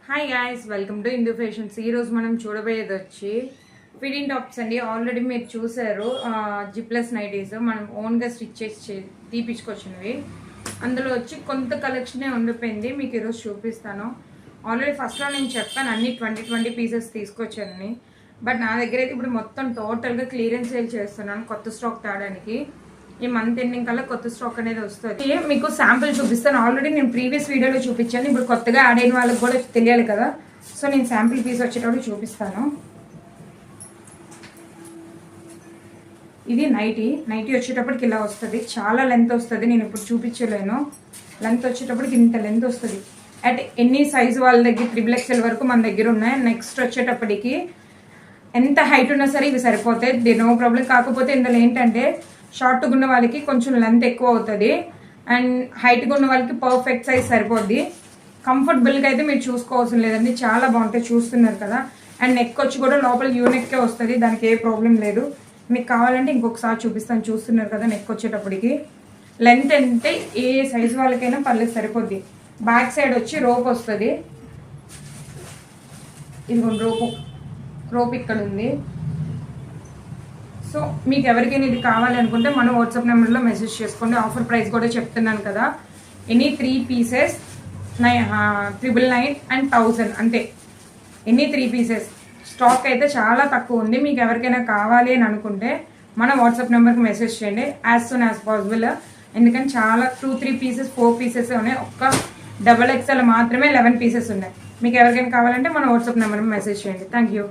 Hi guys, welcome to Indu fashions. ఈరోజు మనం చూడబోయేది వచ్చి ఫిట్టింగ్ టాప్స్ అండి. ఆల్రెడీ మీరు చూసారు జిప్లెస్ నైటీస్ మనం ఓన్గా స్టిచ్ చేసి తీపించుకొచ్చినవి. అందులో వచ్చి కొంత కలెక్షనే ఉండిపోయింది, మీకు ఈరోజు చూపిస్తాను. ఆల్రెడీ ఫస్ట్లో నేను చెప్పాను అన్ని 20 పీసెస్ తీసుకొచ్చానని. బట్ నా దగ్గర అయితే ఇప్పుడు మొత్తం టోటల్గా క్లియరెన్స్ సేల్ చేస్తున్నాను కొత్త స్టాక్ తేడానికి. ఈ మంత్ ఎండింగ్ కల్లా కొత్త స్టాక్ అనేది వస్తుంది. మీకు శాంపుల్ చూపిస్తాను. ఆల్రెడీ నేను ప్రీవియస్ వీడియోలో చూపించాను, ఇప్పుడు కొత్తగా యాడ్ అయిన వాళ్ళకి కూడా తెలియాలి కదా. సో నేను శాంపుల్ పీస్ వచ్చేటప్పుడు చూపిస్తాను. ఇది నైటీ వచ్చేటప్పటికి ఇలా వస్తుంది, చాలా లెంత్ వస్తుంది. నేను ఇప్పుడు చూపించలేను. లెంత్ వచ్చేటప్పటికి ఇంత లెంత్ వస్తుంది. అట్ ఎన్ని సైజు వాళ్ళ దగ్గర XXL వరకు మన దగ్గర ఉన్నాయి. నెక్స్ట్ వచ్చేటప్పటికి ఎంత హైట్ ఉన్నా సరే ఇవి సరిపోతాయి, నో ప్రాబ్లం. కాకపోతే ఇందులో ఏంటంటే షార్ట్గా ఉన్న వాళ్ళకి కొంచెం లెంత్ ఎక్కువ అవుతుంది, అండ్ హైట్గా ఉన్న వాళ్ళకి పర్ఫెక్ట్ సైజ్ సరిపోద్ది. కంఫర్టబుల్గా అయితే మీరు చూసుకోవాల్సిన లేదండి, చాలా బాగుంటాయి. చూస్తున్నారు కదా. అండ్ నెక్ వచ్చి కూడా లోపల యూనెక్కే వస్తుంది, దానికి ఏ ప్రాబ్లం లేదు. మీకు కావాలంటే ఇంకొకసారి చూపిస్తాను. చూస్తున్నారు కదా, నెక్ వచ్చేటప్పటికి లెంత్ అంటే ఏ సైజ్ వాళ్ళకైనా పర్లేదు, సరిపోద్ది. బ్యాక్ సైడ్ వచ్చి రోప్ వస్తుంది. ఇదిగోండి రోప్ ఇక్కడ ఉంది. సో మీకు ఎవరికైనా ఇది కావాలి అనుకుంటే మన వాట్సాప్ నెంబర్లో మెసేజ్ చేసుకోండి. ఆఫర్ ప్రైస్ కూడా చెప్తున్నాను కదా. ఎనీ 3 పీసెస్ 999 అండ్ 1000 అంతే. Any 3 pieces. స్టాక్ అయితే చాలా తక్కువ ఉంది. మీకు ఎవరికైనా కావాలి అని అనుకుంటే మన వాట్సాప్ నెంబర్కి మెసేజ్ చేయండి యాజ్ సూన్ యాజ్ పాసిబుల్. ఎందుకంటే చాలా 2-3 పీసెస్ 4 పీసెస్ ఉన్నాయి. ఒక్క XXL మాత్రమే 11 పీసెస్ ఉన్నాయి. మీకు ఎవరికైనా కావాలంటే మన వాట్సాప్ నెంబర్కి మెసేజ్ చేయండి. Thank you.